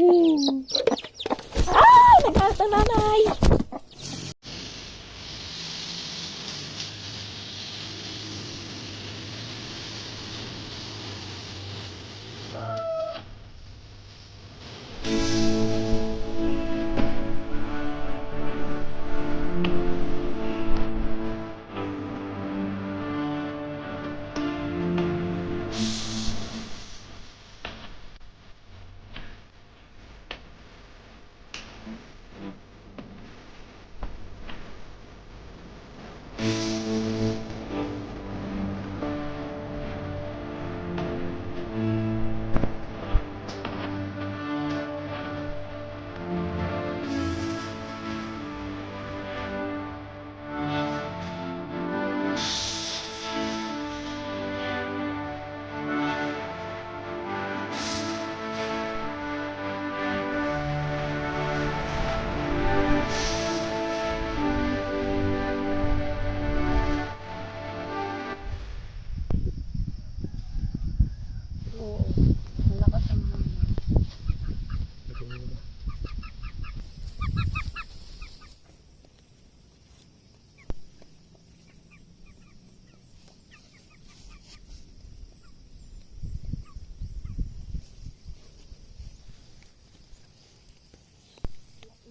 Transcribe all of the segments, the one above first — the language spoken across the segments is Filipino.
Ay! Nagkalat ang nanay!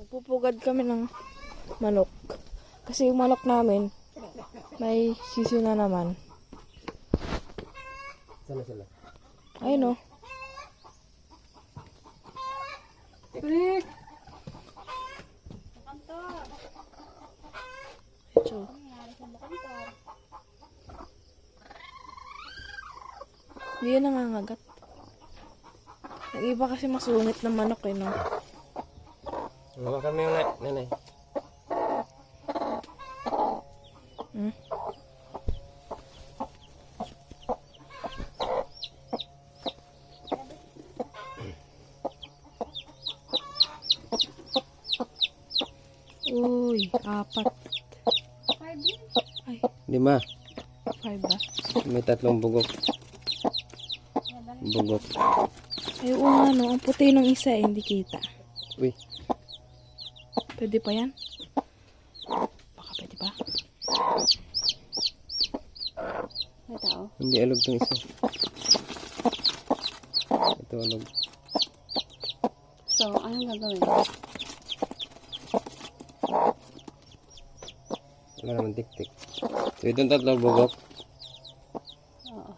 Magpupugad kami ng manok. Kasi yung manok namin, may sisiyo na naman. Sana sila. Ayun o. Tik! So, hindi yan nangangagat. Yung iba kasi masungit ng manok eh, no? Hawakan mo yung nanay. Hmm? Uy, 4. Ay, 5. 5 ba? May 3 bugok. Bugok. Ay, oo nga no, ang puti ng isa eh, hindi kita. Uy. Pwede pa yan? Baka pwede pa. May tao? Hindi alog tong isa. Ito alog. So, anong gagawin? Wala naman tik-tik. So itong 3 bugok. Oo.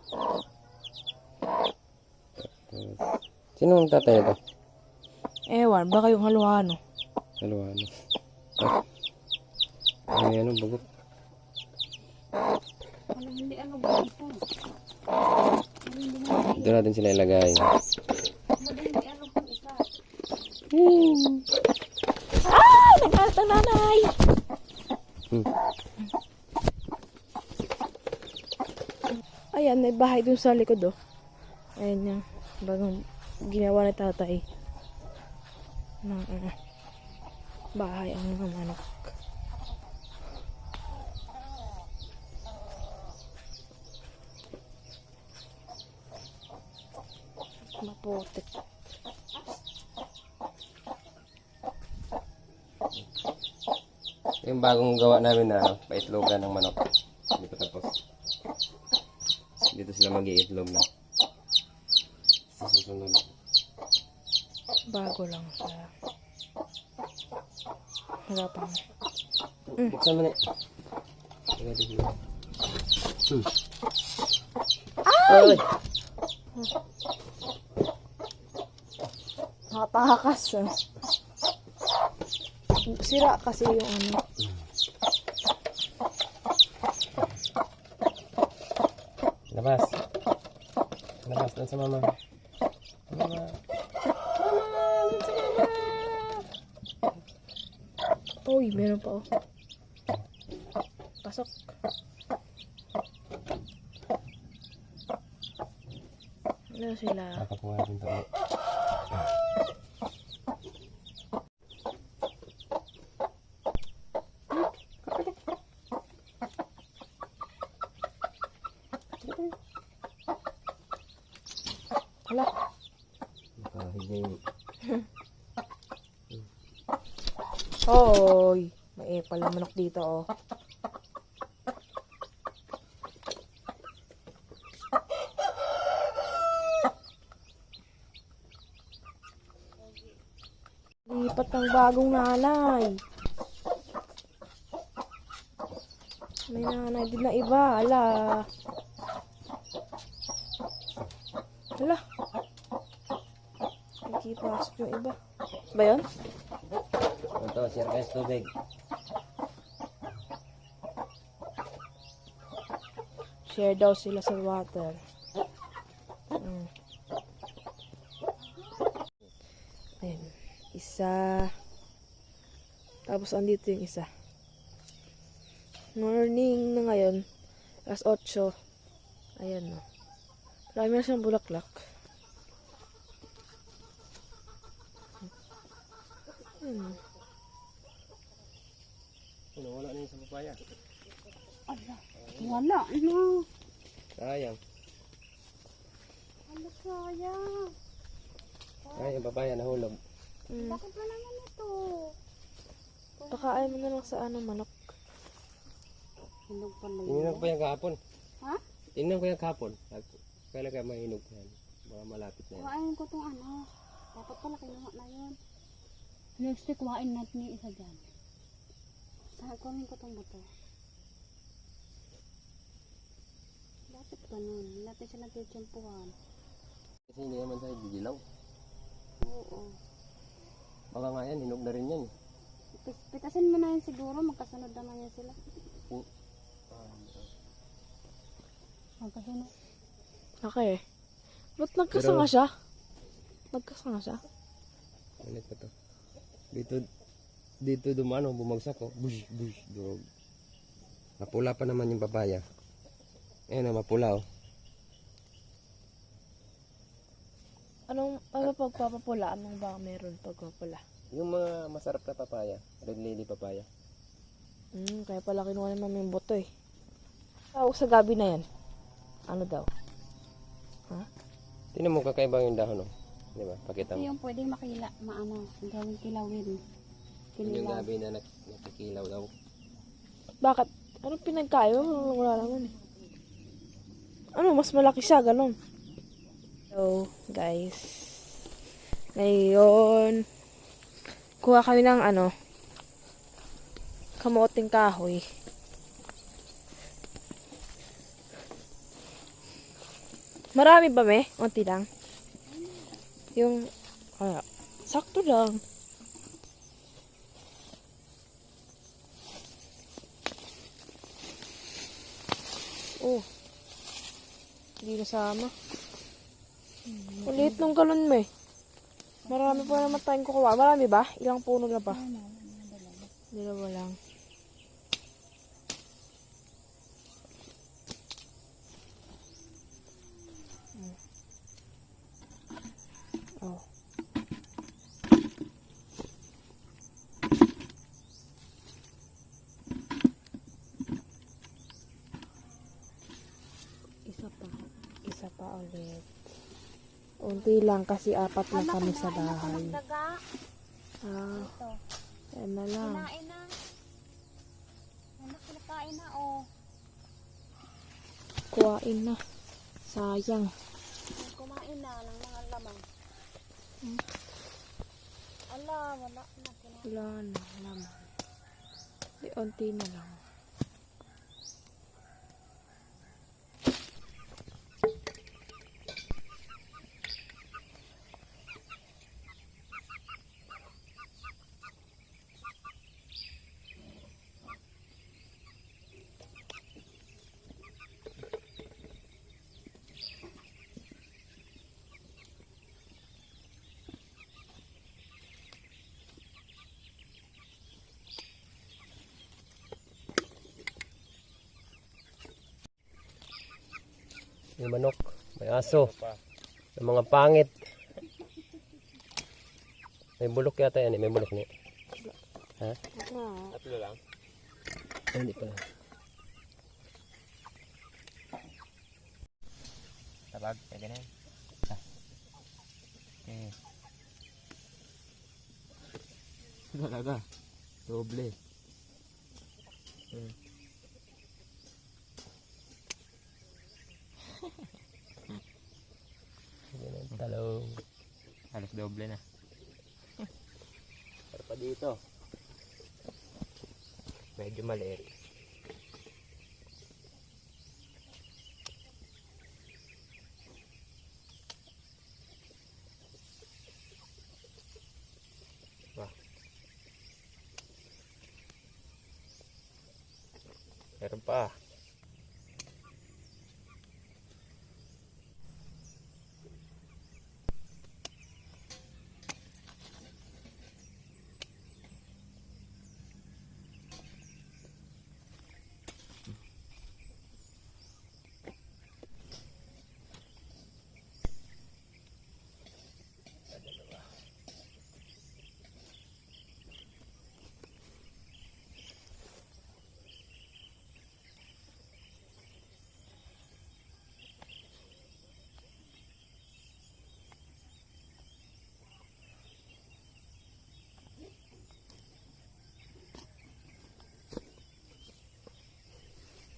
Sino ang tatay ito? Ewan, baka yung haluhano. Dalawa ano. Ano yan ang bugok? Hindi ano ba ito? Dito natin sila ilagay. Hindi ano kung isa. Ay! Nagkalat ang nanay! Ayan, may bahay dun sa likod oh. Ayan yung bagong ginawa ni tatay. Ng bahay ang mga manok. Maputik. Yung bagong gawa namin na paitlogan ng manok. Hindi pa tapos. Dito sila mag-iitlog na. Sa susunod. Bago lang siya. Harapan. Buksan mo na. Lagay dito. Ay! Nakatakas ah. Sira kasi yung ano. Labas. Labas doon sa mama. Mama. Uy, meron pa oh. Pasok. Ano sila? Nakakuha natin ito. Wala. Nakahigay. Hoy! May epal na manok dito, oh. Lipat ng bagong nanay. May nanay din na iba. Ala. Ala. Nagkipasok yung iba. Ba yun? Ito, share kayo sa tubig. Share daw sila sa water. Ayan. Isa. Tapos andito yung isa. Morning na ngayon. Alas 8. Ayan no. Marami na siyang bulaklak. Ayan. Wala na yung sa papaya. Wala, ano? Sayang. Ano sayang? Ay, yung papaya nahulog. Bakit ba naman ito? Pakain mo na lang sa manok. Hinog pa lang. Tingnan ko yung kahapon. Ha? Tingnan ko yung kahapon. Kaya kaya mahinog yan. Baka malapit na yan. Kuhain ko itong ano. Dapat pala kinuha na yun. Next week, kuhain natin yung isa dyan. Kuhain ko itong buto. Dapat ganun. Natin siya nagtitsyempuhan. Kasi hindi naman tayo gigilaw. Oo. Baka nga yan, hinog na rin yan. Pitasin mo na yun siguro. Magkasunod naman yan sila. Magkasunod. Okay. Ba't nagkasanga siya? Nagkasanga siya? Ano pa to? Dito dumano, bumagsak ko. Bush, bush, durog. Mapula pa naman yung papaya. Ayan na, mapula oh. Ano pagpapapula? Anong ba meron pagpapula? Yung mga masarap na papaya. Red lily papaya. Kaya pala kinuha naman yung buto eh. Tawag sa gabi na yan. Ano daw? Ha? Tingnan mo kakaiba yung dahon oh. Di ba? Pakita Ito mo. yung pwedeng makila, gawing kilawin. Yung Kinilaw. gabi na nakikilaw daw. Bakit? Ano pinagkayo? Wala naman eh. Ano? Mas malaki siya, ganun. So, guys. Ngayon, kuha kami ng kamoting kahoy. Marami ba, me? Unti lang. Yung, sakto lang. Oh. Hindi nasama. Ulit nung galon mo eh. Marami pa naman tayong kukuha. Marami ba? Ilang puno na ba? Dalawa lang. Oh. Isa pa ulit. Unti lang kasi 4 lang kami sa bahay. Ah, Ito. yan na lang. Kinain na. Anak, kinakain na, oh. Kuhain na. Sayang. Kumain na ng mga lamang. Ala, wala na. Wala na naman. Di, unti na lang. May manok, may aso, may mga pangit. May bulok yata yan eh, may bulok niya. Ha? Tatlo lang? Hindi pa. Tabag, pwede na yan. Okay. Talaga. Doble. Talong. Halos doble na. Pero pa dito. Medyo maliit. Wah. Meron pa.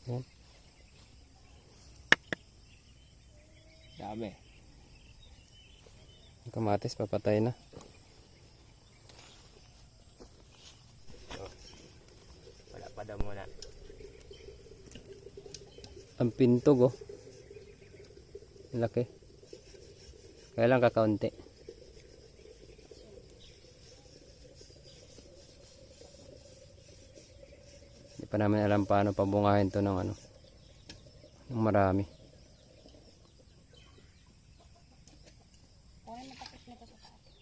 Yan. Dami. Ang kamatis papatay na. Oh. Wala pa daw muna. Ang pintog oh. Laki. Kaya lang kakaunti. Hindi pa namin alam paano pabungahin to ng ano. Ng marami. Parang natapos na ito sa taas.